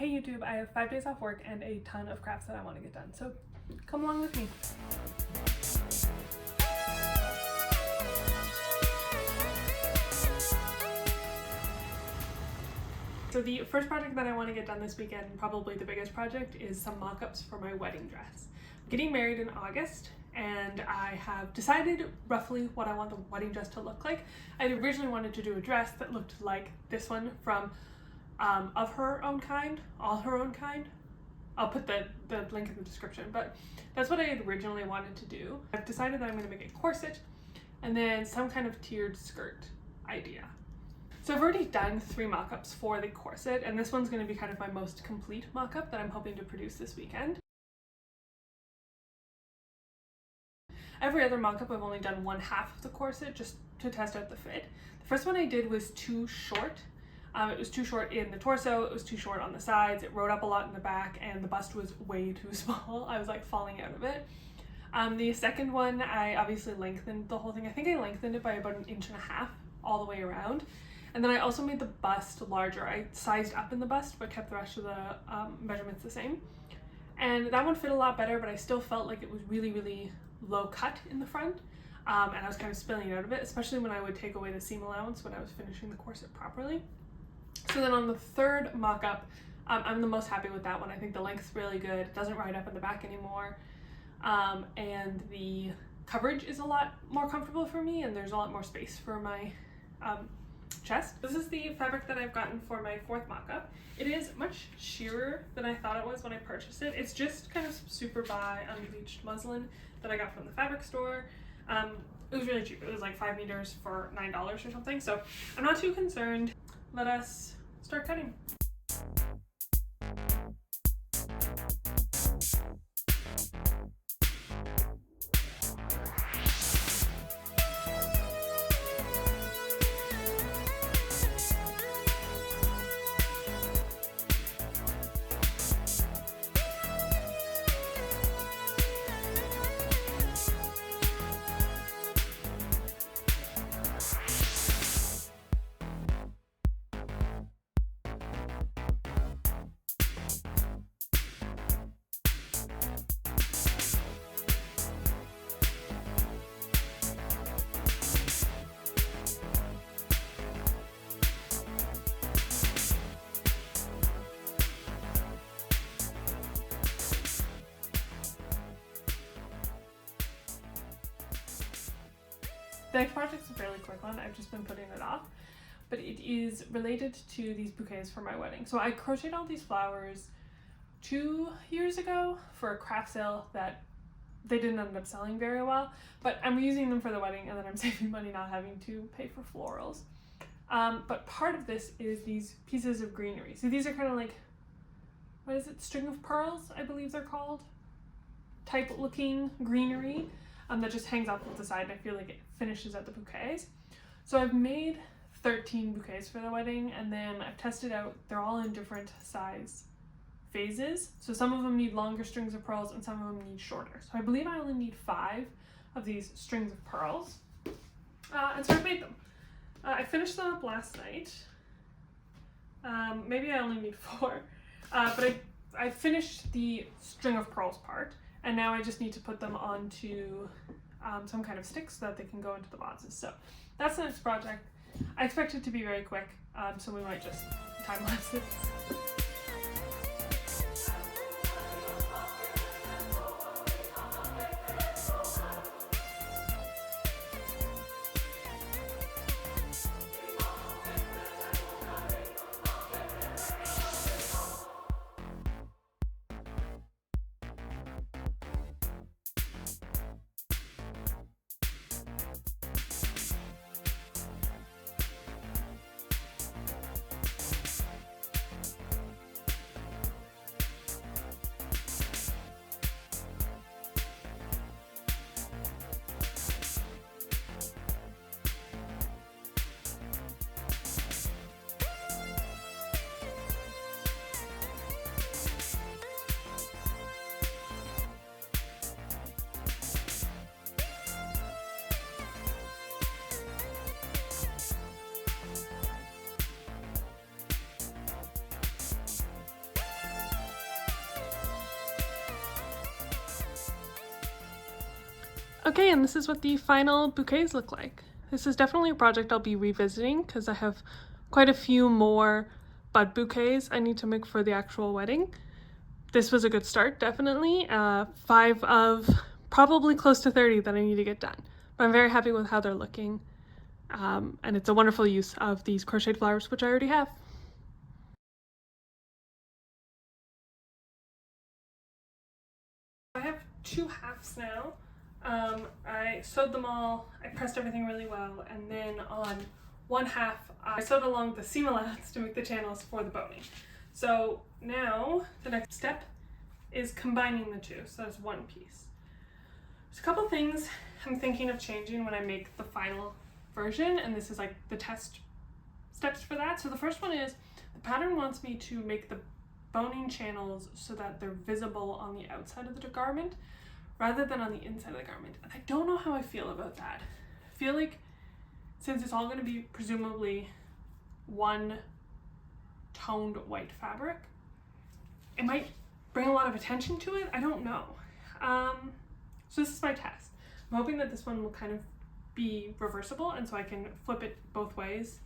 Hey YouTube, I have 5 days off work and a ton of crafts that I want to get done, so come along with me. So the first project that I want to get done this weekend, and probably the biggest project, is some mock-ups for my wedding dress. I'm getting married in August and I have decided roughly what I want the wedding dress to look like. I originally wanted to do a dress that looked like this one from Of Her Own Kind, All Her Own Kind. I'll put the link in the description, but that's what I had originally wanted to do. I've decided that I'm going to make a corset and then some kind of tiered skirt idea. So I've already done 3 mock-ups for the corset, and this one's going to be kind of my most complete mock-up that I'm hoping to produce this weekend. Every other mock-up I've only done 1/2 of the corset just to test out the fit. The first one I did was too short. It was too short in the torso, it was too short on the sides, it rode up a lot in the back, and the bust was way too small. I was like falling out of it. The second one, I obviously lengthened the whole thing. I think I lengthened it by about 1.5 inches all the way around. And then I also made the bust larger. I sized up in the bust but kept the rest of the measurements the same. And that one fit a lot better, but I still felt like it was really low cut in the front. And I was kind of spilling out of it, especially when I would take away the seam allowance when I was finishing the corset properly. So then on the third mock-up, I'm the most happy with that one. I think the length's really good. It doesn't ride up in the back anymore. And the coverage is a lot more comfortable for me, and there's a lot more space for my chest. This is the fabric that I've gotten for my 4th mock-up. It is much sheerer than I thought it was when I purchased it. It's just kind of super by unbleached muslin that I got from the fabric store. It was really cheap. It was like 5 meters for $9 or something, so I'm not too concerned. Let us start cutting. The next project's a fairly quick one. I've just been putting it off, but it is related to these bouquets for my wedding. So I crocheted all these flowers 2 years ago for a craft sale that they didn't end up selling very well, but I'm using them for the wedding and then I'm saving money not having to pay for florals. But part of this is these pieces of greenery. So these are kind of like, what is it, string of pearls, I believe they're called, type looking greenery. That just hangs off of the side, and I feel like it finishes out the bouquets. So I've made 13 bouquets for the wedding, and then I've tested out, they're all in different size phases. So some of them need longer strings of pearls and some of them need shorter. So I believe I only need 5 of these strings of pearls. And so I've made them. I finished them up last night. Maybe I only need 4. But I finished the string of pearls part. And now I just need to put them onto some kind of stick so that they can go into the boxes. So that's the next project. I expect it to be very quick, so we might just time-lapse it. Okay, and this is what the final bouquets look like. This is definitely a project I'll be revisiting because I have quite a few more bud bouquets I need to make for the actual wedding. This was a good start, definitely. 5 of probably close to 30 that I need to get done. But I'm very happy with how they're looking. And it's a wonderful use of these crocheted flowers, which I already have. I have 2 halves now. I sewed them all, I pressed everything really well, and then on one half I sewed along the seam allowance to make the channels for the boning. So now the next step is combining the two, so that's one piece. There's a couple things I'm thinking of changing when I make the final version, and this is like the test steps for that. So the first one is the pattern wants me to make the boning channels so that they're visible on the outside of the garment rather than on the inside of the garment. And I don't know how I feel about that. I feel like since it's all going to be presumably one toned white fabric, it might bring a lot of attention to it. I don't know. So this is my test. I'm hoping that this one will kind of be reversible, and so I can flip it both ways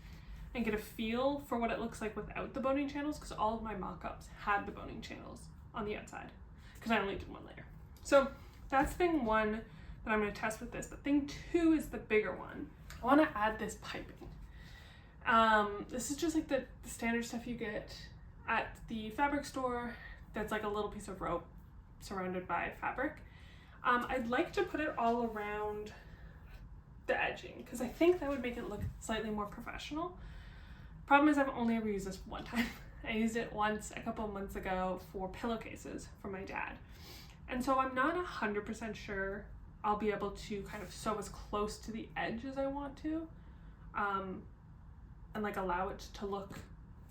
and get a feel for what it looks like without the boning channels, because all of my mock-ups had the boning channels on the outside because I only did one layer. So that's thing 1 that I'm going to test with this, but thing 2 is the bigger one. I want to add this piping. This is just like the standard stuff you get at the fabric store. That's like a little piece of rope surrounded by fabric. I'd like to put it all around the edging because I think that would make it look slightly more professional. Problem is I've only ever used this one time. I used it once a couple of months ago for pillowcases for my dad. And so I'm not 100% sure I'll be able to kind of sew as close to the edge as I want to, and like allow it to look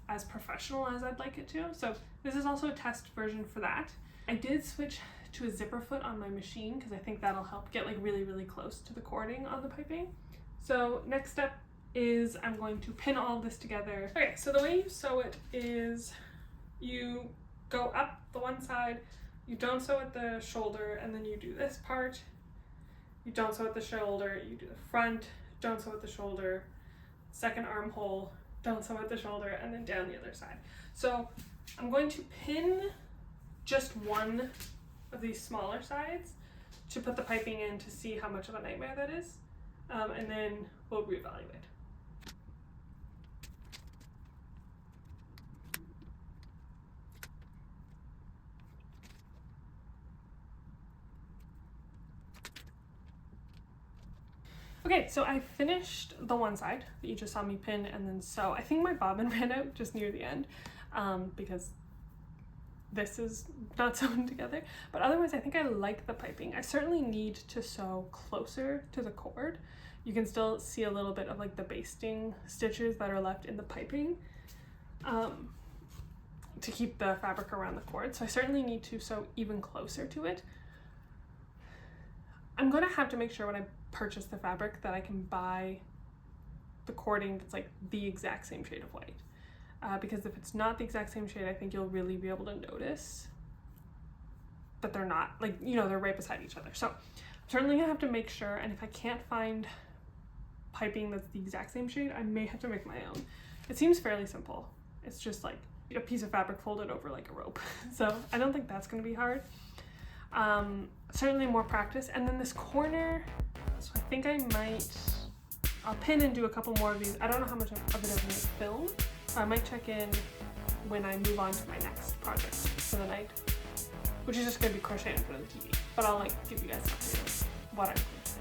as professional as I'd like it to. So this is also a test version for that. I did switch to a zipper foot on my machine because I think that'll help get like really, really close to the cording on the piping. So next step is I'm going to pin all this together. Okay, so the way you sew it is you go up the one side, you don't sew at the shoulder, and then you do this part. You don't sew at the shoulder, you do the front, don't sew at the shoulder, second armhole, don't sew at the shoulder, and then down the other side. So I'm going to pin just one of these smaller sides to put the piping in to see how much of a nightmare that is, and then we'll reevaluate. Okay, so I finished the one side that you just saw me pin and then sew. I think my bobbin ran out just near the end because this is not sewn together, but otherwise I think I like the piping. I certainly need to sew closer to the cord. You can still see a little bit of like the basting stitches that are left in the piping to keep the fabric around the cord. So I certainly need to sew even closer to it. I'm gonna have to make sure when I purchase the fabric that I can buy the cording that's like the exact same shade of white. Because if it's not the exact same shade, I think you'll really be able to notice that they're not, like, you know, they're right beside each other. So I'm certainly gonna have to make sure, and if I can't find piping that's the exact same shade, I may have to make my own. It seems fairly simple. It's just like a piece of fabric folded over like a rope. So I don't think that's gonna be hard. Certainly more practice. And then this corner, so I think I'll pin and do a couple more of these. I don't know how much of it I'm gonna film. So I might check in when I move on to my next project for the night, which is just gonna be crocheting for the TV. But I'll like give you guys an update of what I'm crocheting.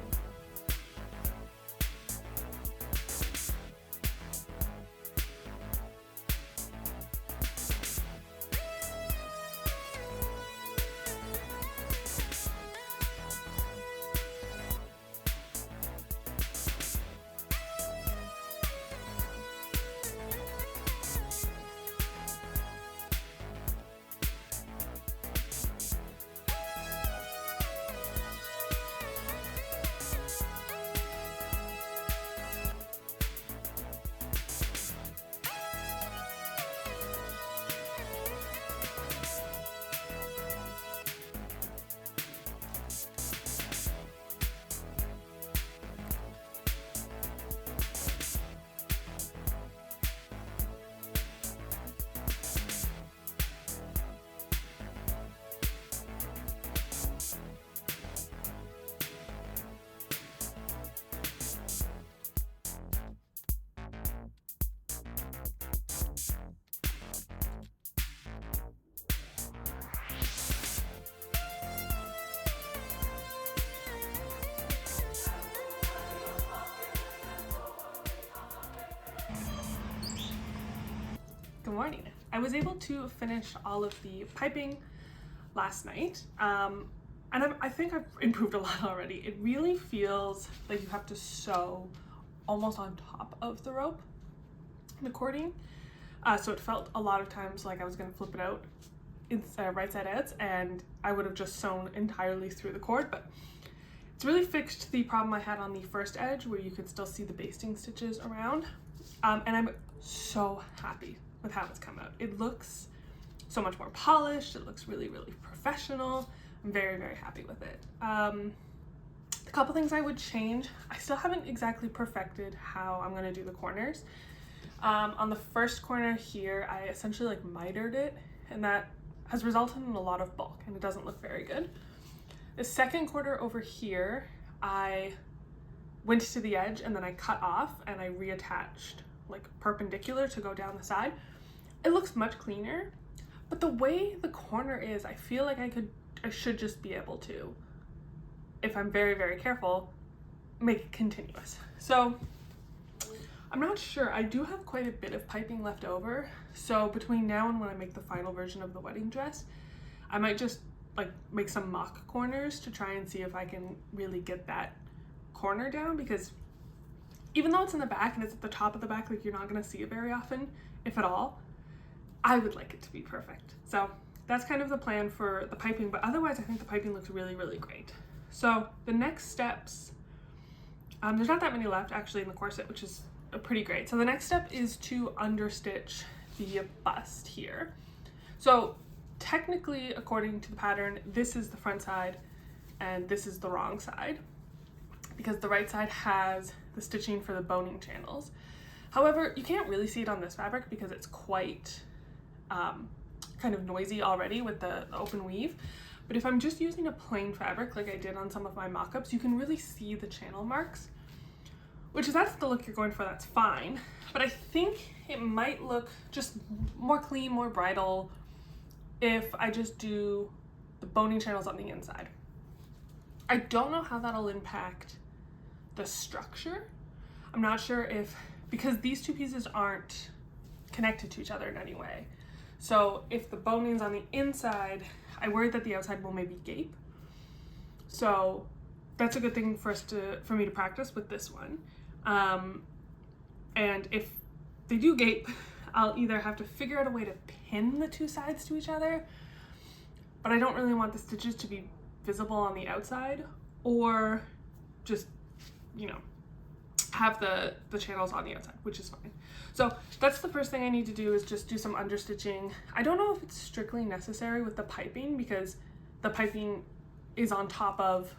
morning. I was able to finish all of the piping last night, and I think I've improved a lot already. It really feels like you have to sew almost on top of the rope, the cording. So it felt a lot of times like I was going to flip it out right side out, and I would have just sewn entirely through the cord, but it's really fixed the problem I had on the first edge where you could still see the basting stitches around. And I'm so happy with how it's come out. It looks so much more polished. It looks really, really professional. I'm very, very happy with it. A couple things I would change. I still haven't exactly perfected how I'm going to do the corners. On the first corner here, I essentially like mitered it, and that has resulted in a lot of bulk, and it doesn't look very good. The second quarter over here, I went to the edge and then I cut off and I reattached like perpendicular to go down the side. It looks much cleaner, but the way the corner is, I feel like I should just be able to, if I'm very, very careful, make it continuous. So I'm not sure. I do have quite a bit of piping left over. So between now and when I make the final version of the wedding dress, I might just like make some mock corners to try and see if I can really get that corner down, because even though it's in the back and it's at the top of the back, like you're not going to see it very often, if at all, I would like it to be perfect. So that's kind of the plan for the piping, but otherwise I think the piping looks really, really great. So the next steps, there's not that many left actually in the corset, which is pretty great. So the next step is to understitch the bust here. So technically, according to the pattern, this is the front side and this is the wrong side, because the right side has the stitching for the boning channels. However, you can't really see it on this fabric because it's quite kind of noisy already with the open weave. But if I'm just using a plain fabric like I did on some of my mock-ups, you can really see the channel marks, which if that's the look you're going for, that's fine. But I think it might look just more clean, more bridal, if I just do the boning channels on the inside. I don't know how that'll impact the structure. I'm not sure if, because these two pieces aren't connected to each other in any way. So if the boning's on the inside, I worry that the outside will maybe gape. So that's a good thing for me to practice with this one. And if they do gape, I'll either have to figure out a way to pin the two sides to each other, but I don't really want the stitches to be visible on the outside, or just, you know, have the channels on the outside, which is fine. So that's the first thing I need to do, is just do some understitching. I don't know if it's strictly necessary with the piping, because the piping is on top of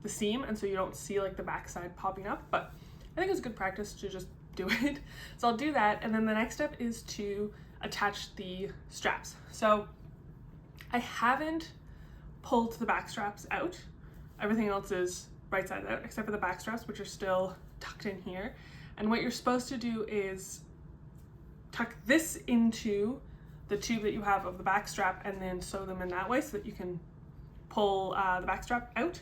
the seam, and so you don't see like the back side popping up, but I think it's good practice to just do it. So I'll do that, and then the next step is to attach the straps. So I haven't pulled the back straps out. Everything else is right side out except for the back straps, which are still tucked in here. And what you're supposed to do is tuck this into the tube that you have of the back strap and then sew them in that way so that you can pull the back strap out.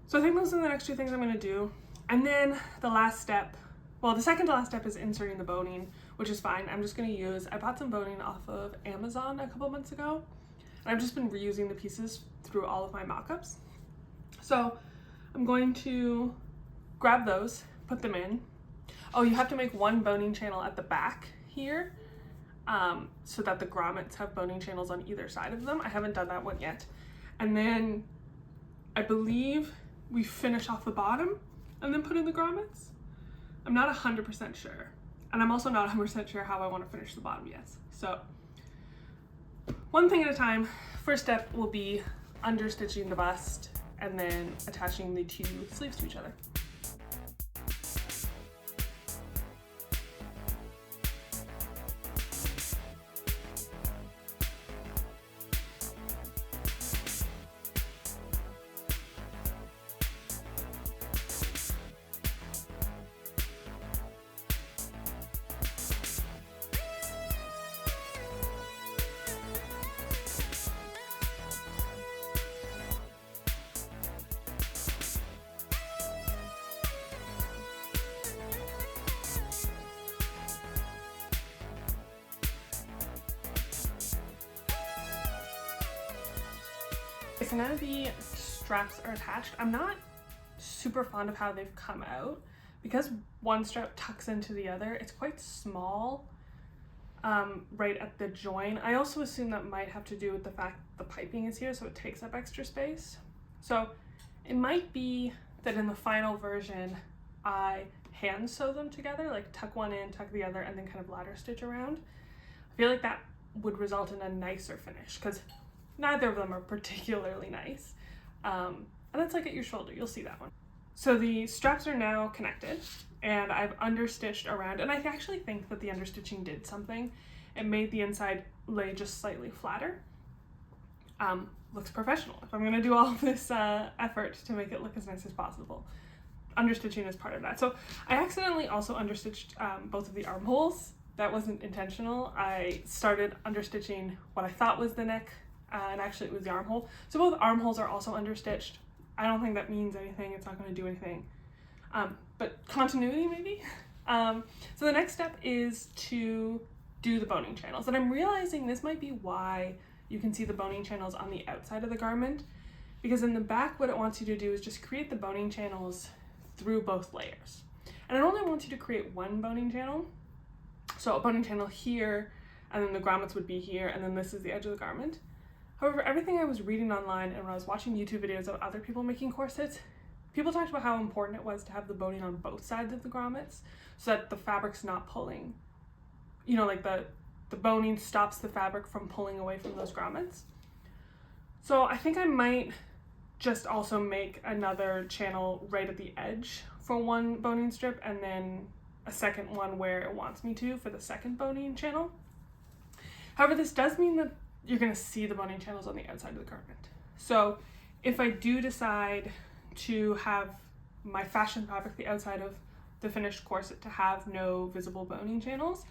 So I think those are the next two things I'm going to do. And then the last step, well, the second to last step is inserting the boning, which is fine. I'm just going to use, I bought some boning off of Amazon a couple months ago, and I've just been reusing the pieces through all of my mock-ups. So I'm going to grab those, put them in. Oh, you have to make one boning channel at the back here, so that the grommets have boning channels on either side of them. I haven't done that one yet. And then I believe we finish off the bottom and then put in the grommets. I'm not 100% sure. And I'm also not 100% sure how I want to finish the bottom yet. So one thing at a time. First step will be understitching the bust and then attaching the two sleeves to each other. So now the straps are attached. I'm not super fond of how they've come out because one strap tucks into the other. It's quite small right at the join. I also assume that might have to do with the fact the piping is here, so it takes up extra space. So it might be that in the final version I hand sew them together, like tuck one in, tuck the other, and then kind of ladder stitch around. I feel like that would result in a nicer finish because neither of them are particularly nice. And that's like at your shoulder, you'll see that one. So the straps are now connected and I've understitched around, and I actually think that the understitching did something. It made the inside lay just slightly flatter. Looks professional. If I'm gonna do all this effort to make it look as nice as possible, understitching is part of that. So I accidentally also understitched both of the armholes. That wasn't intentional. I started understitching what I thought was the neck, and actually it was the armhole. So both armholes are also understitched. I don't think that means anything. It's not going to do anything. But continuity maybe? So the next step is to do the boning channels. And I'm realizing this might be why you can see the boning channels on the outside of the garment, because in the back what it wants you to do is just create the boning channels through both layers. And it only wants you to create one boning channel. So a boning channel here, and then the grommets would be here, and then this is the edge of the garment. However, everything I was reading online and when I was watching YouTube videos of other people making corsets, people talked about how important it was to have the boning on both sides of the grommets so that the fabric's not pulling. You know, like the boning stops the fabric from pulling away from those grommets. So I think I might just also make another channel right at the edge for one boning strip, and then a second one where it wants me to for the second boning channel. However, this does mean that you're going to see the boning channels on the outside of the garment. So if I do decide to have my fashion fabric, the outside of the finished corset, to have no visible boning channels,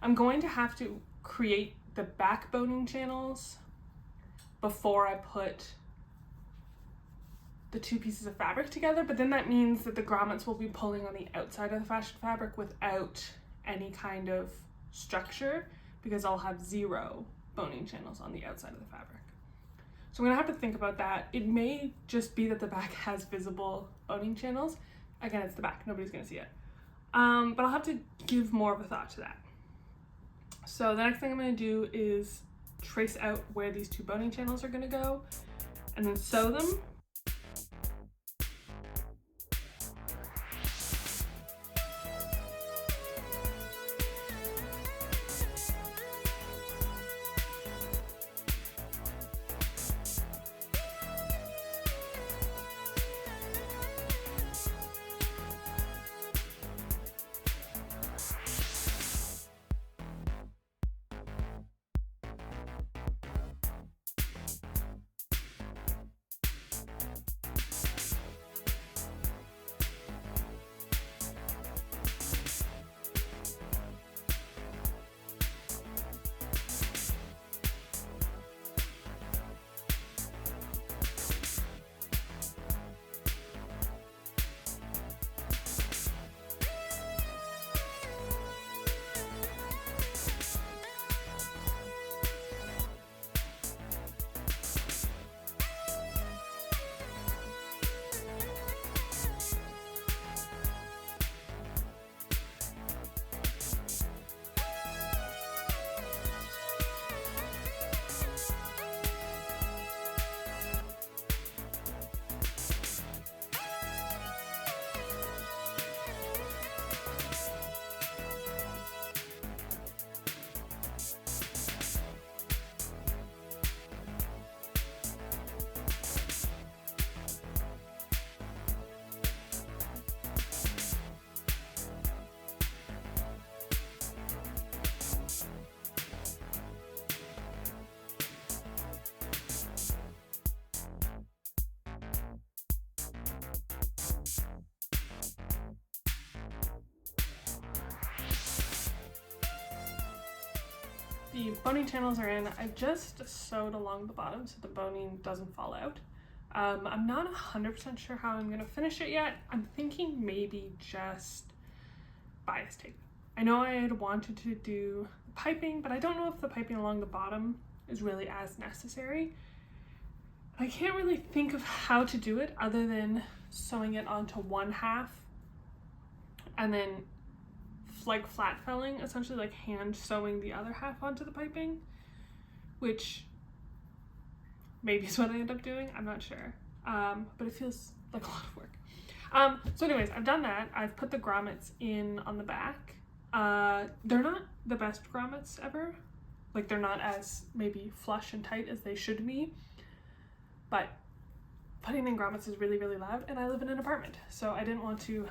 I'm going to have to create the back boning channels before I put the two pieces of fabric together, but then that means that the grommets will be pulling on the outside of the fashion fabric without any kind of structure, because I'll have zero boning channels on the outside of the fabric. So I'm gonna have to think about that. It may just be that the back has visible boning channels. Again, it's the back, nobody's gonna see it. But I'll have to give more of a thought to that. So the next thing I'm gonna do is trace out where these two boning channels are gonna go and then sew them. The boning channels are in. I've just sewed along the bottom so the boning doesn't fall out. I'm not 100% sure how I'm going to finish it yet. I'm thinking maybe just bias tape. I know I had wanted to do piping, but I don't know if the piping along the bottom is really as necessary. I can't really think of how to do it other than sewing it onto one half and then like flat felling, essentially like hand sewing the other half onto the piping, which maybe is what I end up doing. I'm not sure, but it feels like a lot of work. So anyways, I've done that. I've put the grommets in on the back. They're not the best grommets ever. Like they're not as maybe flush and tight as they should be, but putting in grommets is really, really loud, and I live in an apartment, so I didn't want to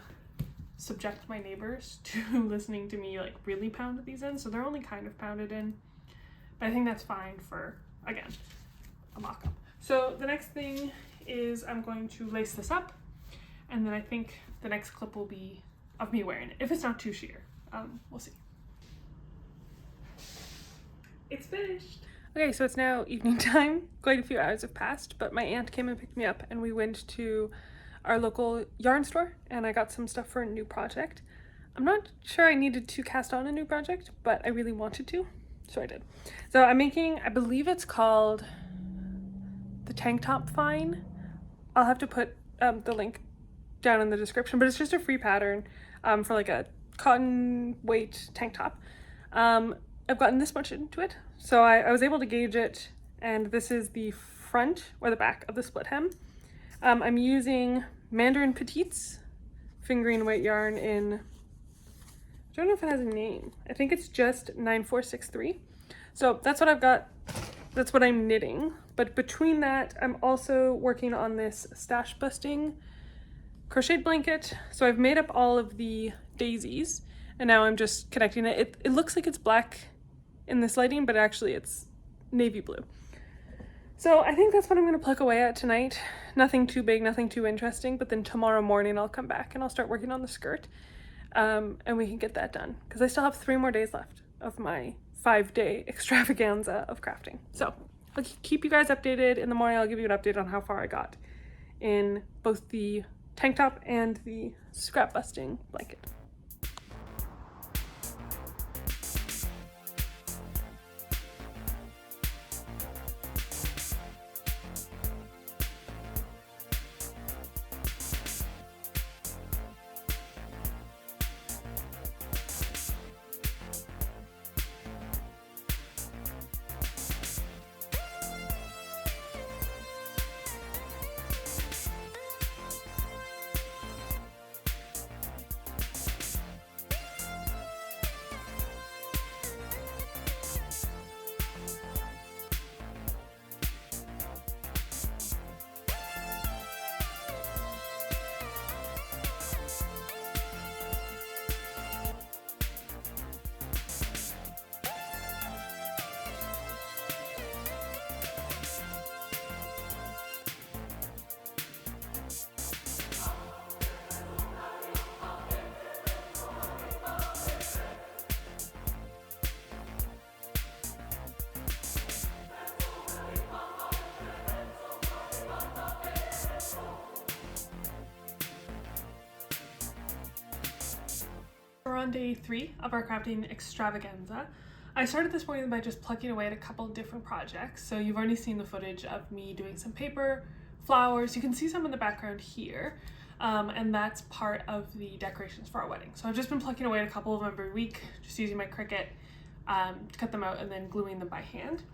subject my neighbors to listening to me like really pound these in, so they're only kind of pounded in, but I think that's fine for, again, a mock-up. So the next thing is I'm going to lace this up, and then I think the next clip will be of me wearing it, if it's not too sheer. We'll see. It's finished. Okay, so it's now evening time. Quite a few hours have passed, but my aunt came and picked me up, and we went to our local yarn store, and I got some stuff for a new project. I'm not sure I needed to cast on a new project, but I really wanted to, so I did. So I'm making, I believe it's called the tank top fine. I'll have to put the link down in the description, but it's just a free pattern for like a cotton weight tank top. I've gotten this much into it, so I was able to gauge it, and this is the front or the back of the split hem. I'm using Mandarin Petites fingering weight yarn in, I don't know if it has a name. I think it's just 9463. So that's what I've got. That's what I'm knitting. But between that, I'm also working on this stash busting crocheted blanket. So I've made up all of the daisies, and now I'm just connecting it. It looks like it's black in this lighting, but actually it's navy blue. So I think that's what I'm going to pluck away at tonight. Nothing too big, nothing too interesting, but then tomorrow morning I'll come back and I'll start working on the skirt, and we can get that done, because I still have 3 more days left of my 5-day extravaganza of crafting. So I'll keep you guys updated. In the morning I'll give you an update on how far I got in both the tank top and the scrap busting blanket. We're on day 3 of our crafting extravaganza. I started this morning by just plucking away at a couple different projects. So you've already seen the footage of me doing some paper, flowers. You can see some in the background here. And that's part of the decorations for our wedding. So I've just been plucking away at a couple of them every week, just using my Cricut to cut them out and then gluing them by hand.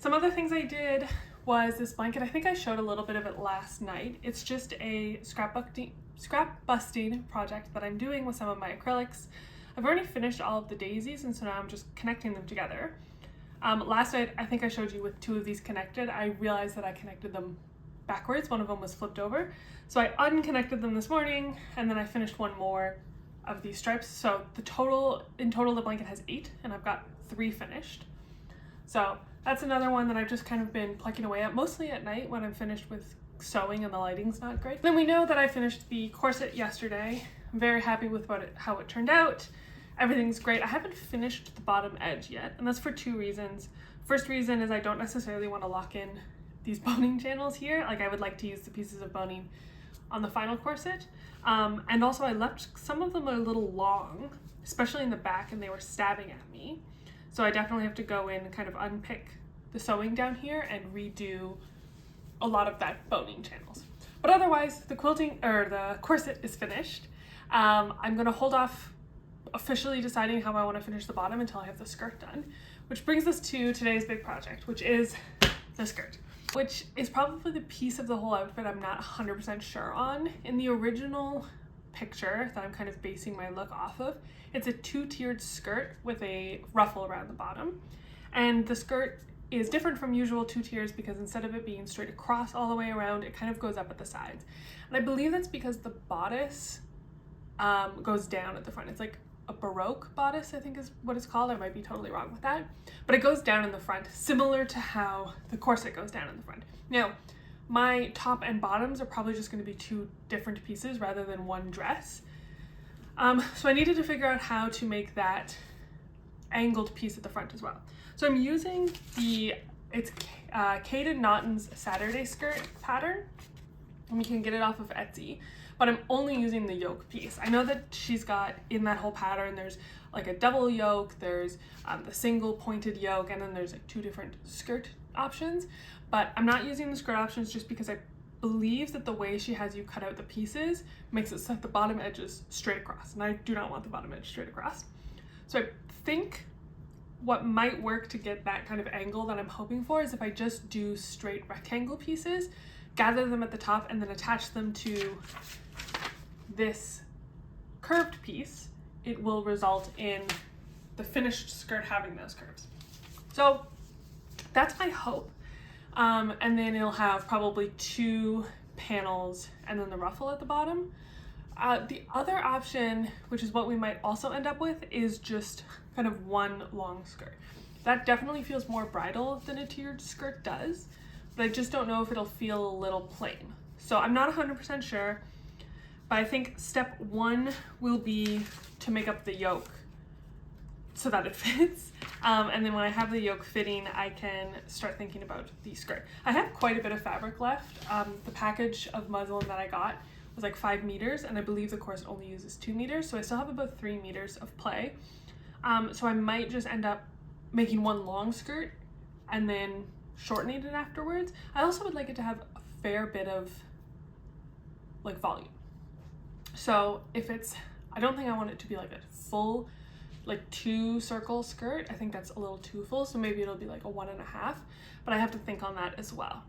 Some other things I did was this blanket. I think I showed a little bit of it last night. It's just a scrap busting project that I'm doing with some of my acrylics. I've already finished all of the daisies, and so now I'm just connecting them together. Last night, I think I showed you with 2 of these connected. I realized that I connected them backwards. One of them was flipped over. So I unconnected them this morning, and then I finished 1 more of these stripes. So in total, the blanket has 8, and I've got 3 finished. So that's another one that I've just kind of been plucking away at, mostly at night when I'm finished with sewing and the lighting's not great. Then we know that I finished the corset yesterday. I'm very happy with how it turned out. Everything's great. I haven't finished the bottom edge yet, and that's for 2 reasons. First reason is I don't necessarily want to lock in these boning channels here. Like, I would like to use the pieces of boning on the final corset. And also I left some of them a little long, especially in the back, and they were stabbing at me. So I definitely have to go in and kind of unpick the sewing down here and redo a lot of that boning channels. But otherwise, the quilting or the corset is finished. I'm gonna hold off officially deciding how I want to finish the bottom until I have the skirt done, which brings us to today's big project, which is the skirt, which is probably the piece of the whole outfit I'm not 100% sure on. In the original picture that I'm kind of basing my look off of, it's a two-tiered skirt with a ruffle around the bottom, and the skirt is different from usual two tiers because instead of it being straight across all the way around, it kind of goes up at the sides. And I believe that's because the bodice goes down at the front. It's like a Baroque bodice, I think is what it's called. I might be totally wrong with that, but it goes down in the front, similar to how the corset goes down in the front. Now, my top and bottoms are probably just going to be two different pieces rather than one dress. So I needed to figure out how to make that angled piece at the front as well. So I'm using it's Kate & Naughton's Saturday skirt pattern, and you can get it off of Etsy, but I'm only using the yoke piece. I know that she's got in that whole pattern, there's like a double yoke, there's the single pointed yoke, and then there's like two different skirt options, but I'm not using the skirt options just because I believe that the way she has you cut out the pieces makes it so that the bottom edge is straight across, and I do not want the bottom edge straight across. So I think what might work to get that kind of angle that I'm hoping for is if I just do straight rectangle pieces, gather them at the top, and then attach them to this curved piece, it will result in the finished skirt having those curves. So that's my hope. And then it'll have probably two panels and then the ruffle at the bottom. The other option, which is what we might also end up with, is just kind of one long skirt. That definitely feels more bridal than a tiered skirt does, but I just don't know if it'll feel a little plain. So I'm not 100% sure, but I think step one will be to make up the yoke so that it fits. And then when I have the yoke fitting, I can start thinking about the skirt. I have quite a bit of fabric left. The package of muslin that I got was like 5 meters, and I believe the corset only uses 2 meters, so I still have about 3 meters of play. So I might just end up making one long skirt and then shortening it afterwards. I also would like it to have a fair bit of like volume. So if it's, I don't think I want it to be like a full like 2 circle skirt. I think that's a little too full, so maybe it'll be like a 1.5, but I have to think on that as well.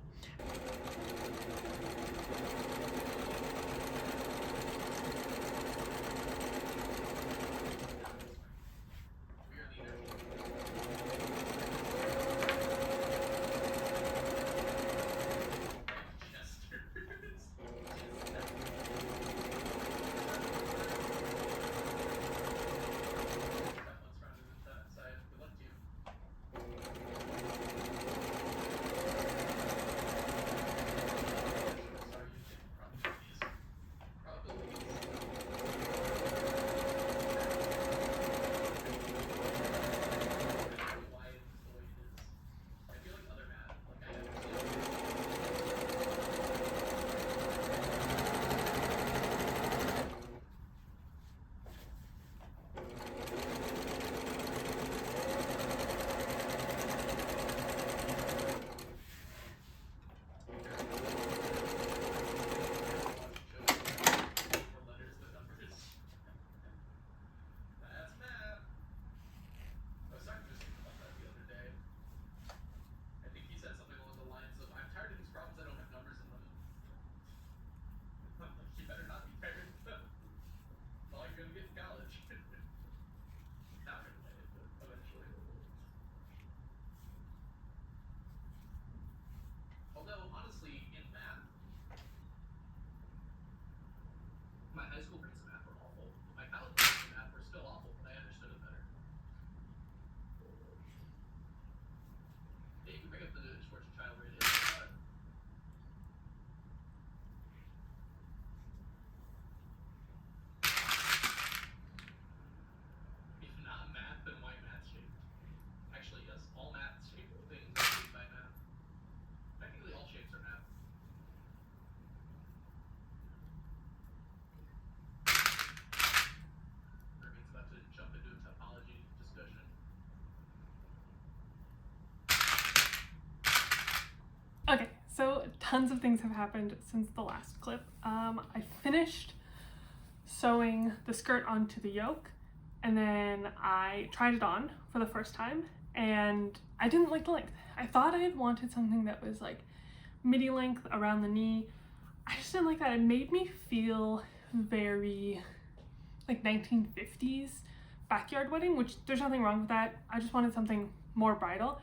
tons of things have happened since the last clip. I finished sewing the skirt onto the yoke, and then I tried it on for the first time, and I didn't like the length. I thought I had wanted something that was like midi length around the knee. I just didn't like that. It made me feel very like 1950s backyard wedding, which there's nothing wrong with that. I just wanted something more bridal.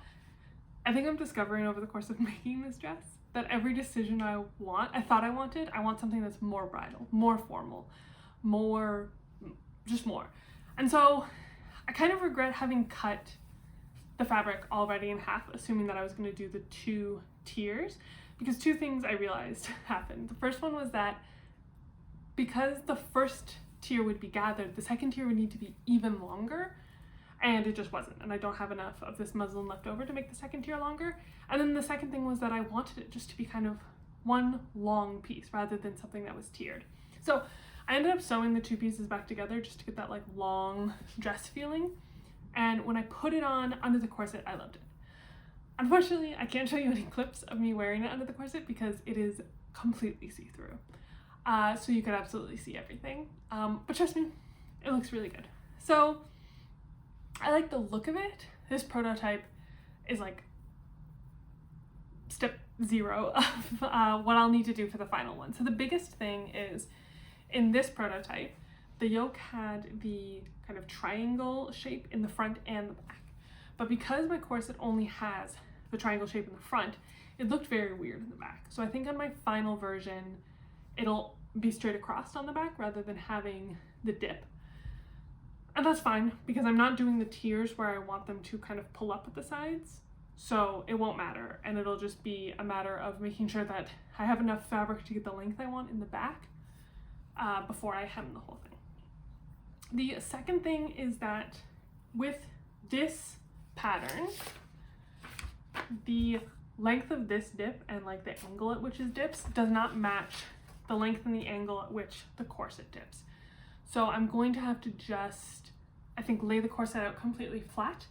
I think I'm discovering over the course of making this dress that every decision I thought I wanted, I want something that's more bridal, more formal, more, just more. And so I kind of regret having cut the fabric already in half, assuming that I was going to do the 2 tiers, because 2 things I realized happened. The first one was that because the first tier would be gathered, the second tier would need to be even longer, and it just wasn't, and I don't have enough of this muslin left over to make the second tier longer. And then the second thing was that I wanted it just to be kind of one long piece rather than something that was tiered. So I ended up sewing the 2 pieces back together just to get that like long dress feeling, and when I put it on under the corset, I loved it. Unfortunately, I can't show you any clips of me wearing it under the corset because it is completely see-through. So you could absolutely see everything. But trust me, it looks really good. So I like the look of it. This prototype is like step 0 of what I'll need to do for the final one. So the biggest thing is, in this prototype, the yoke had the kind of triangle shape in the front and the back. But because my corset only has the triangle shape in the front, it looked very weird in the back. So I think on my final version, it'll be straight across on the back rather than having the dip. And that's fine, because I'm not doing the tiers where I want them to kind of pull up at the sides. So it won't matter, and it'll just be a matter of making sure that I have enough fabric to get the length I want in the back before I hem the whole thing. The second thing is that with this pattern, the length of this dip and like the angle at which it dips does not match the length and the angle at which the corset dips. So I'm going to have to just, I think, lay the corset out completely flat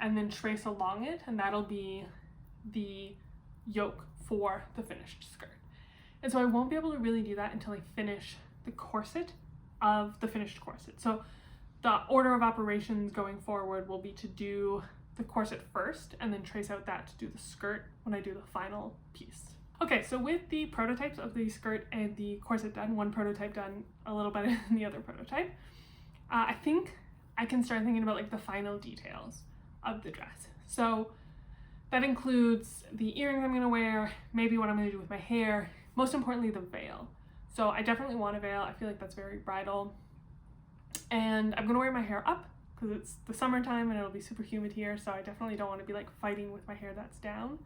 and then trace along it, and that'll be the yoke for the finished skirt. And so I won't be able to really do that until I finish the corset of the finished corset. So the order of operations going forward will be to do the corset first and then trace out that to do the skirt when I do the final piece. Okay, so with the prototypes of the skirt and the corset done, one prototype done a little better than the other prototype, I think I can start thinking about like the final details of the dress. So that includes the earrings I'm gonna wear, maybe what I'm gonna do with my hair, most importantly the veil. So I definitely want a veil. I feel like that's very bridal. And I'm gonna wear my hair up because it's the summertime and it'll be super humid here, so I definitely don't want to be like fighting with my hair that's down.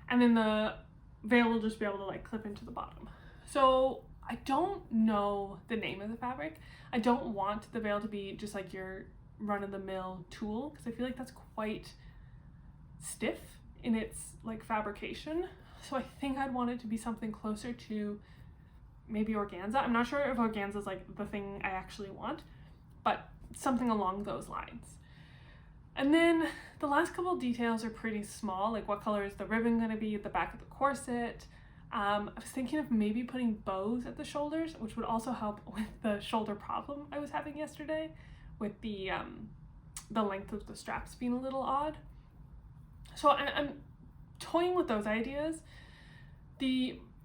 And then the veil will just be able to like clip into the bottom. So I don't know the name of the fabric. I don't want the veil to be just like your run-of-the-mill tulle, because I feel like that's quite stiff in its like fabrication. So I think I'd want it to be something closer to maybe organza. I'm not sure if organza is like the thing I actually want, but something along those lines. And then the last couple of details are pretty small, like what color is the ribbon going to be at the back of the corset. I was thinking of maybe putting bows at the shoulders, which would also help with the shoulder problem I was having yesterday with the length of the straps being a little odd. So I'm toying with those ideas.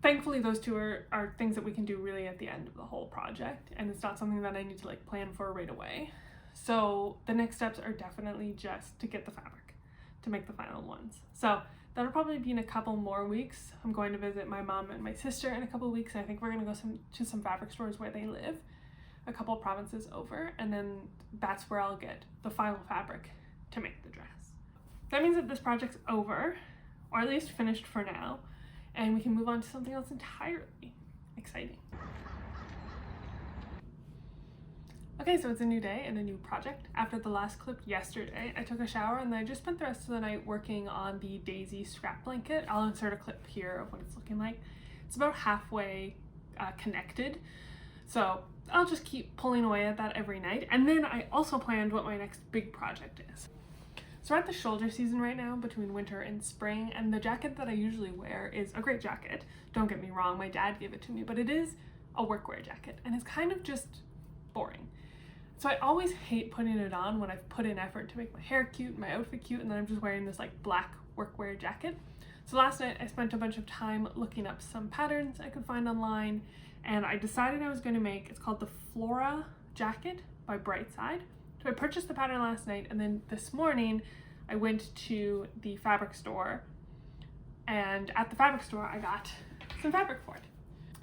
Thankfully those two are things that we can do really at the end of the whole project, and it's not something that I need to like plan for right away. So the next steps are definitely just to get the fabric to make the final ones. So that'll probably be in a couple more weeks. I'm going to visit my mom and my sister in a couple of weeks, and I think we're going to go to some fabric stores where they live, a couple of provinces over, and then that's where I'll get the final fabric to make the dress. That means that this project's over, or at least finished for now, and we can move on to something else entirely exciting. Okay, so it's a new day and a new project. After the last clip yesterday, I took a shower and then I just spent the rest of the night working on the Daisy scrap blanket. I'll insert a clip here of what it's looking like. It's about halfway connected, so I'll just keep pulling away at that every night. And then I also planned what my next big project is. So we're at the shoulder season right now between winter and spring, and the jacket that I usually wear is a great jacket. Don't get me wrong, my dad gave it to me, but it is a workwear jacket and it's kind of just boring. So I always hate putting it on when I've put in effort to make my hair cute, my outfit cute, and then I'm just wearing this like black workwear jacket. So last night I spent a bunch of time looking up some patterns I could find online, and I decided I was going to make, it's called the Flora jacket by Brightside. So I purchased the pattern last night, and then this morning I went to the fabric store, and at the fabric store I got some fabric for it.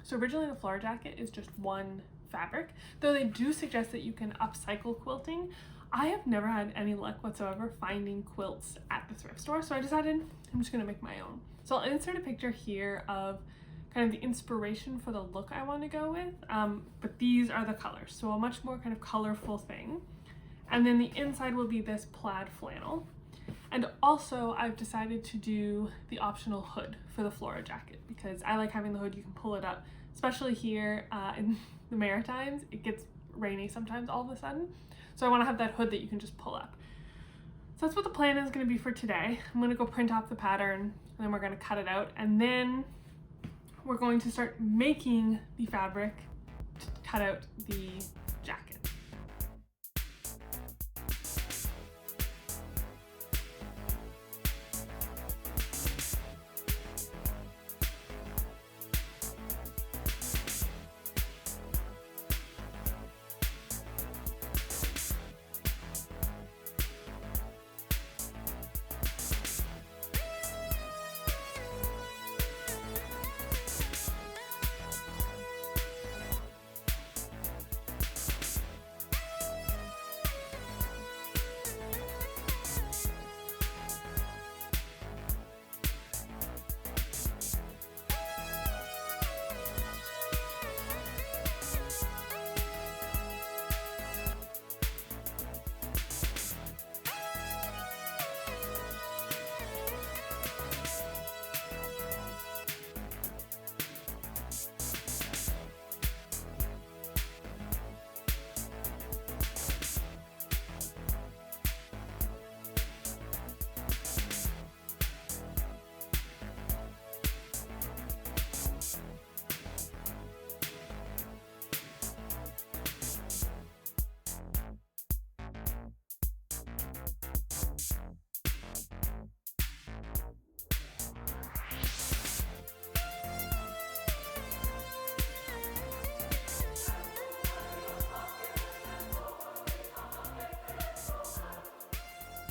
So originally the Flora jacket is just one fabric, though they do suggest that you can upcycle quilting. I have never had any luck whatsoever finding quilts at the thrift store, so I decided I'm just going to make my own. So I'll insert a picture here of kind of the inspiration for the look I want to go with, but these are the colors, so a much more kind of colorful thing. And then the inside will be this plaid flannel. And also I've decided to do the optional hood for the Flora jacket because I like having the hood, you can pull it up, especially here in the Maritimes. It gets rainy sometimes all of a sudden. So I want to have that hood that you can just pull up. So that's what the plan is going to be for today. I'm going to go print off the pattern, and then we're going to cut it out, and then we're going to start making the fabric to cut out the jacket.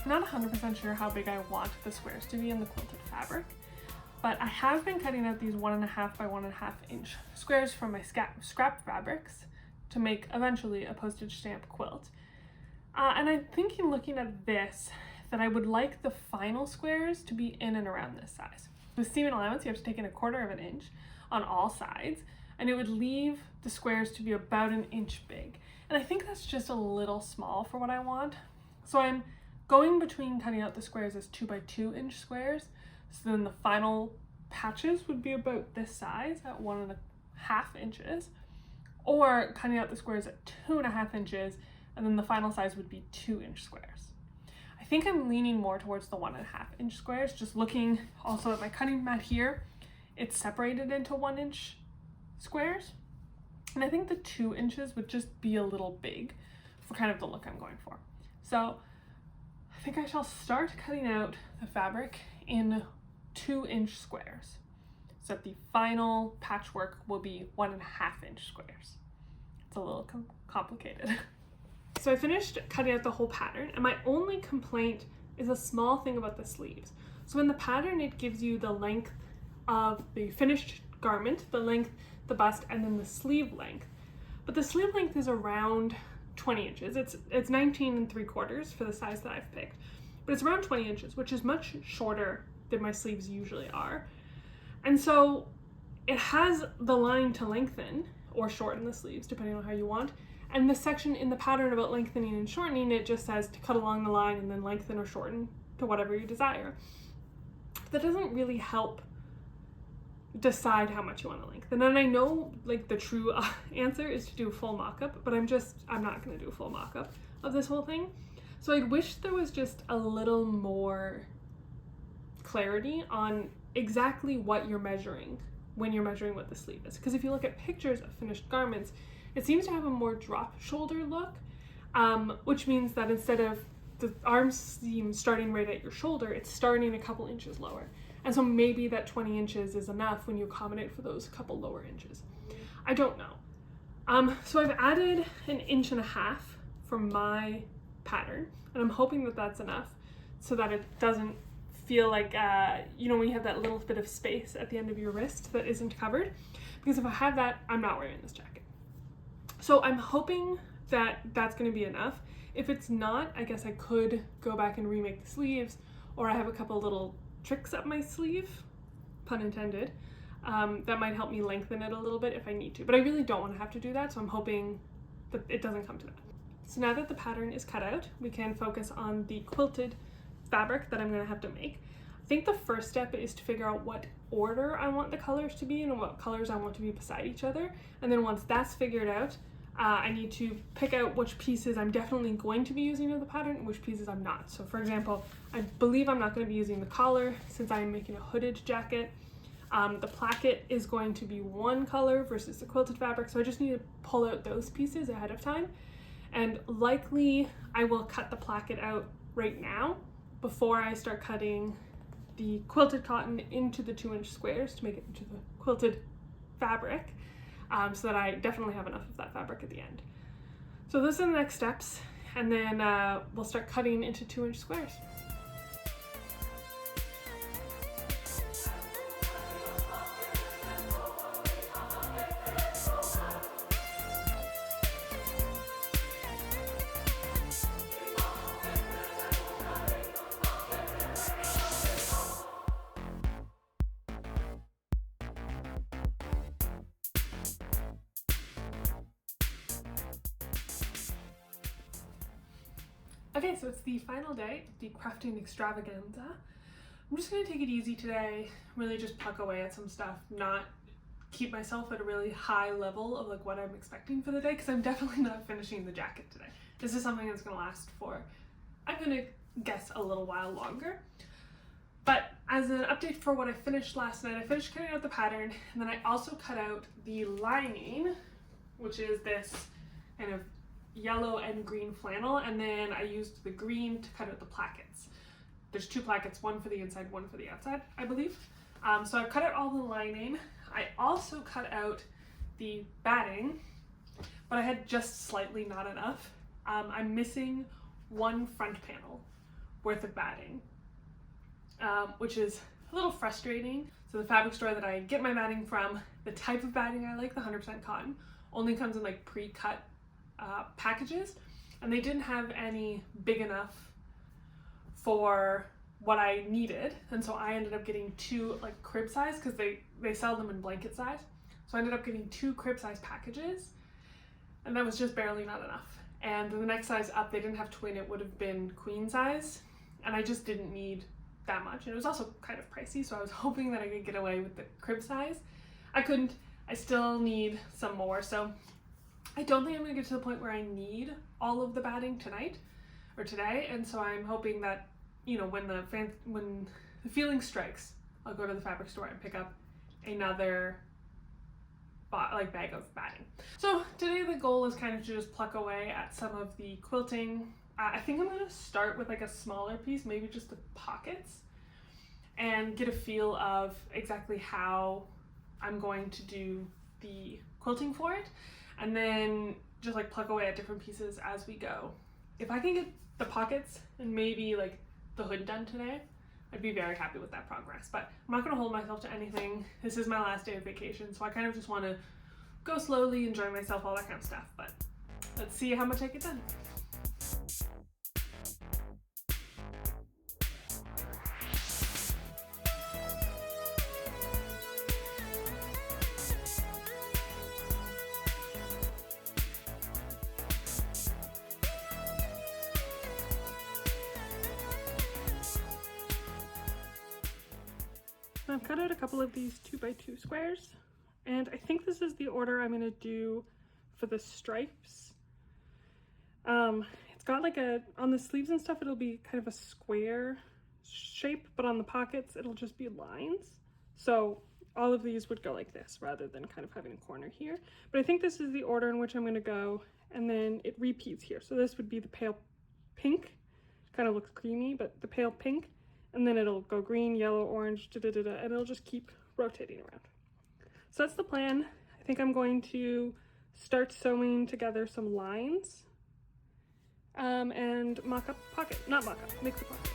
I'm not 100% sure how big I want the squares to be in the quilted fabric, but I have been cutting out these 1.5 by 1.5 inch squares from my scrap fabrics to make eventually a postage stamp quilt. And I'm thinking, looking at this, that I would like the final squares to be in and around this size. With seam allowance, you have to take in 1/4 inch on all sides, and it would leave the squares to be about 1 inch big. And I think that's just a little small for what I want. So I'm going between cutting out the squares as 2 by 2 inch squares, so then the final patches would be about this size at 1.5 inches, or cutting out the squares at 2.5 inches, and then the final size would be 2 inch squares. I think I'm leaning more towards the 1.5 inch squares. Just looking also at my cutting mat here, it's separated into 1 inch squares, and I think the 2 inches would just be a little big for kind of the look I'm going for. So I think I shall start cutting out the fabric in 2 inch squares, so that the final patchwork will be 1.5 inch squares. It's a little complicated. So I finished cutting out the whole pattern, and my only complaint is a small thing about the sleeves. So in the pattern, it gives you the length of the finished garment, the length, the bust, and then the sleeve length. But the sleeve length is around 20 inches. It's 19 3/4 for the size that I've picked, but it's around 20 inches, which is much shorter than my sleeves usually are. And so it has the line to lengthen or shorten the sleeves, depending on how you want. And the section in the pattern about lengthening and shortening, it just says to cut along the line and then lengthen or shorten to whatever you desire. That doesn't really help decide how much you want to lengthen. And I know like the true answer is to do a full mock-up, but I'm not going to do a full mock-up of this whole thing. So I wish there was just a little more clarity on exactly what you're measuring when you're measuring what the sleeve is. Because if you look at pictures of finished garments, it seems to have a more drop shoulder look, which means that instead of the arm seam starting right at your shoulder, it's starting a couple inches lower. And so maybe that 20 inches is enough when you accommodate for those couple lower inches. I don't know. So I've added 1.5 inches for my pattern, and I'm hoping that that's enough so that it doesn't feel like, you know, when you have that little bit of space at the end of your wrist that isn't covered, because if I have that, I'm not wearing this jacket. So I'm hoping that that's going to be enough. If it's not, I guess I could go back and remake the sleeves, or I have a couple little tricks up my sleeve, pun intended, that might help me lengthen it a little bit if I need to. But I really don't want to have to do that, so I'm hoping that it doesn't come to that. So now that the pattern is cut out, we can focus on the quilted fabric that I'm going to have to make. I think the first step is to figure out what order I want the colors to be in and what colors I want to be beside each other. And then once that's figured out, I need to pick out which pieces I'm definitely going to be using in the pattern and which pieces I'm not. So for example, I believe I'm not going to be using the collar since I'm making a hooded jacket. The placket is going to be one color versus the quilted fabric, so I just need to pull out those pieces ahead of time. And likely I will cut the placket out right now before I start cutting the quilted cotton into the 2-inch squares to make it into the quilted fabric, so that I definitely have enough of that fabric at the end. So those are the next steps, and then we'll start cutting into 2-inch squares. Okay, so it's the final day of the crafting extravaganza. I'm just going to take it easy today, really just pluck away at some stuff, not keep myself at a really high level of like what I'm expecting for the day, because I'm definitely not finishing the jacket today. This is something that's going to last for, I'm going to guess, a little while longer. But as an update for what I finished last night, I finished cutting out the pattern, and then I also cut out the lining, which is this kind of yellow and green flannel, and then I used the green to cut out the plackets. There's 2 plackets, one for the inside, one for the outside, I believe. So I've cut out all the lining. I also cut out the batting, but I had just slightly not enough. I'm missing 1 front panel worth of batting, which is a little frustrating. So the fabric store that I get my batting from, the type of batting I like, the 100% cotton, only comes in like pre-cut packages, and they didn't have any big enough for what I needed, and so I ended up getting 2 like crib size, because they sell them in blanket size. So I ended up getting 2 crib size packages, and that was just barely not enough. And the next size up, they didn't have twin, it would have been queen size, and I just didn't need that much, and it was also kind of pricey, so I was hoping that I could get away with the crib size. I couldn't. I still need some more, so I don't think I'm going to get to the point where I need all of the batting tonight or today, and so I'm hoping that, you know, when the feeling strikes, I'll go to the fabric store and pick up another bag of batting. So today the goal is kind of to just pluck away at some of the quilting. I think I'm going to start with like a smaller piece, maybe just the pockets, and get a feel of exactly how I'm going to do the quilting for it, and then just like pluck away at different pieces as we go. If I can get the pockets and maybe like the hood done today, I'd be very happy with that progress. But I'm not going to hold myself to anything. This is my last day of vacation, so I kind of just want to go slowly, enjoy myself, all that kind of stuff. But let's see how much I get done. I've cut out a couple of these 2x2 squares, and I think this is the order I'm going to do for the stripes. It's got like on the sleeves and stuff, it'll be kind of a square shape, but on the pockets, it'll just be lines. So all of these would go like this rather than kind of having a corner here. But I think this is the order in which I'm gonna go, and then it repeats here. So this would be the pale pink, kind of looks creamy, but the pale pink, and then it'll go green, yellow, orange, and it'll just keep rotating around. So that's the plan. I think I'm going to start sewing together some lines and mock up pocket, not mock up, make the pocket.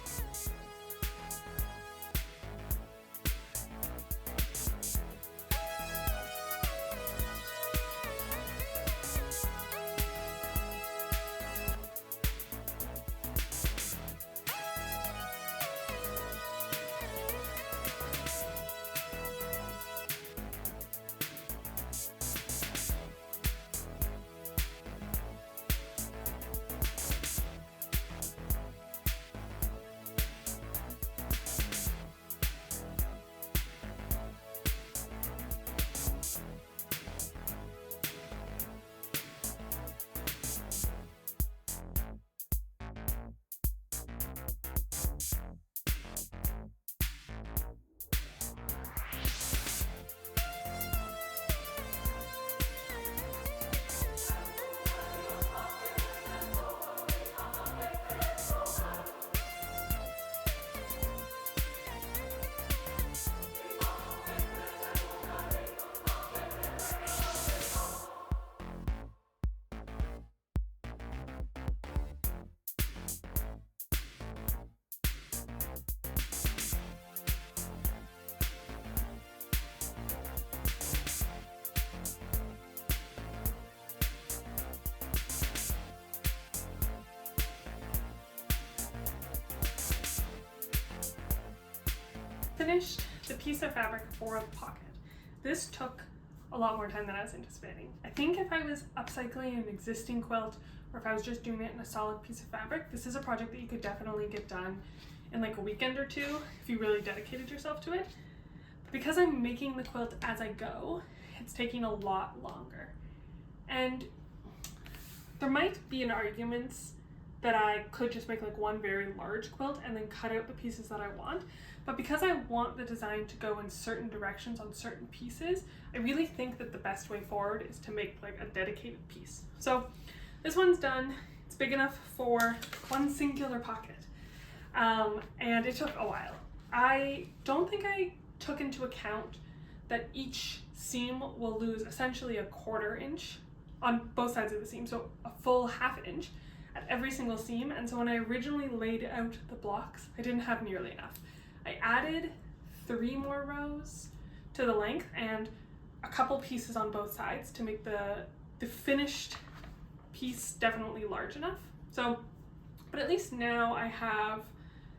Finished the piece of fabric for the pocket. This took a lot more time than I was anticipating. I think if I was upcycling an existing quilt, or if I was just doing it in a solid piece of fabric, this is a project that you could definitely get done in like a weekend or two if you really dedicated yourself to it. But because I'm making the quilt as I go, it's taking a lot longer. And there might be an argument that I could just make like one very large quilt and then cut out the pieces that I want. But because I want the design to go in certain directions on certain pieces, I really think that the best way forward is to make like a dedicated piece. So this one's done. It's big enough for one singular pocket. And it took a while. I don't think I took into account that each seam will lose essentially a 1/4 inch on both sides of the seam, so a full 1/2 inch at every single seam. And so when I originally laid out the blocks, I didn't have nearly enough. I added 3 more rows to the length and a couple pieces on both sides to make the finished piece definitely large enough. So, but at least now I have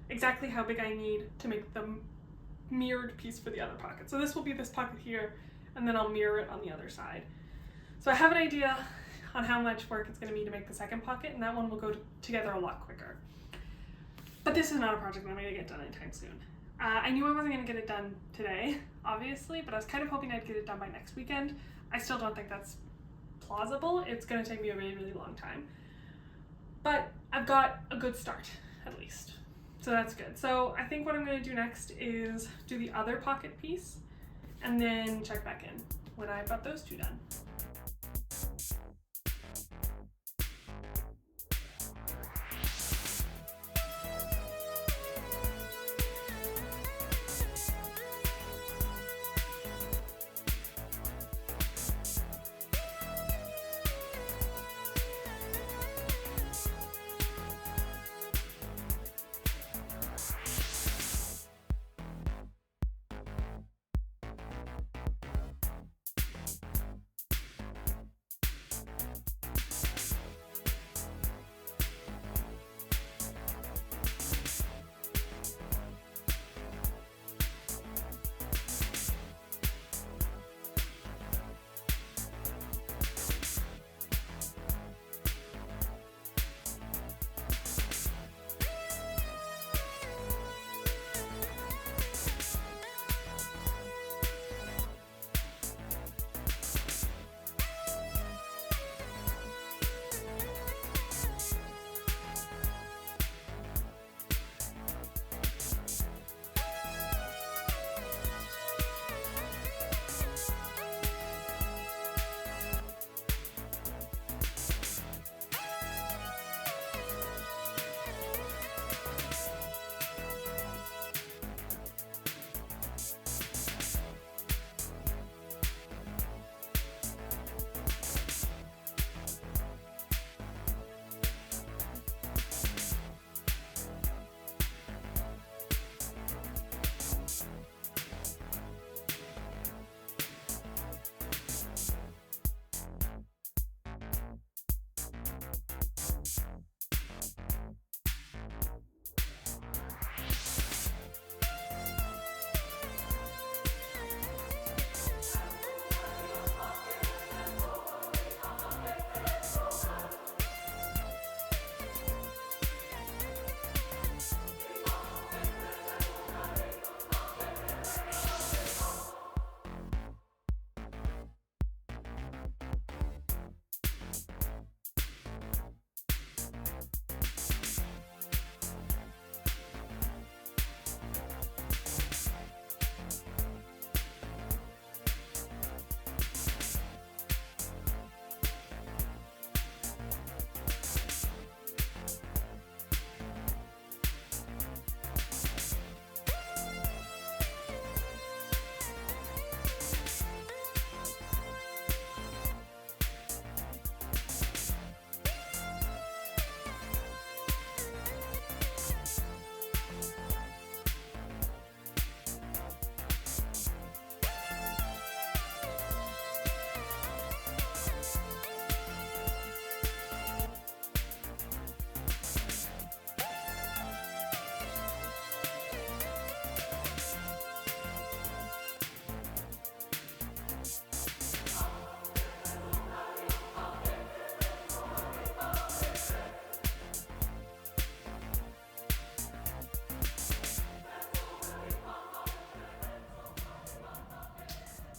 exactly how big I need to make the mirrored piece for the other pocket. So this will be this pocket here, and then I'll mirror it on the other side. So I have an idea on how much work it's going to be to make the second pocket, and that one will go together a lot quicker. But this is not a project that I'm going to get done anytime soon. I knew I wasn't going to get it done today, obviously, but I was kind of hoping I'd get it done by next weekend. I still don't think that's plausible. It's going to take me a really, really long time. But I've got a good start, at least. So that's good. So I think what I'm going to do next is do the other pocket piece and then check back in when I've got those two done.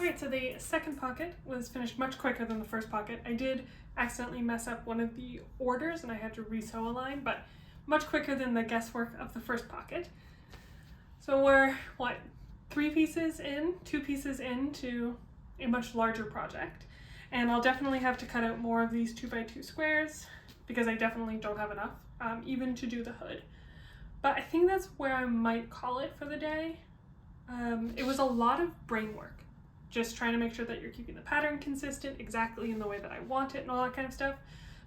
Alright, so the second pocket was finished much quicker than the first pocket. I did accidentally mess up one of the orders and I had to re-sew a line, but much quicker than the guesswork of the first pocket. So we're, what, 2 pieces into a much larger project. And I'll definitely have to cut out more of these 2x2 squares because I definitely don't have enough, even to do the hood. But I think that's where I might call it for the day. It was a lot of brain work, just trying to make sure that you're keeping the pattern consistent exactly in the way that I want it and all that kind of stuff.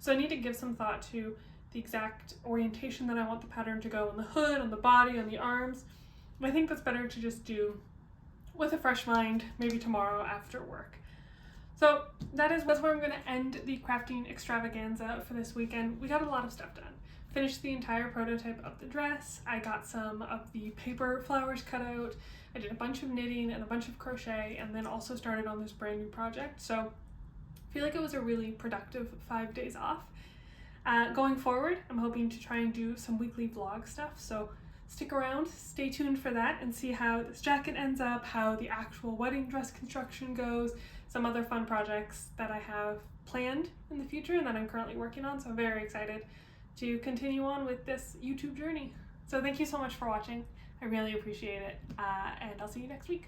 So I need to give some thought to the exact orientation that I want the pattern to go on the hood, on the body, on the arms. But I think that's better to just do with a fresh mind, maybe tomorrow after work. So that's where I'm going to end the crafting extravaganza for this weekend. We got a lot of stuff done. Finished the entire prototype of the dress. I got some of the paper flowers cut out. I did a bunch of knitting and a bunch of crochet, and then also started on this brand new project. So I feel like it was a really productive 5 days off. Going forward, I'm hoping to try and do some weekly vlog stuff. So stick around, stay tuned for that and see how this jacket ends up, how the actual wedding dress construction goes, some other fun projects that I have planned in the future and that I'm currently working on. So I'm very excited to continue on with this YouTube journey. So thank you so much for watching. I really appreciate it, and I'll see you next week.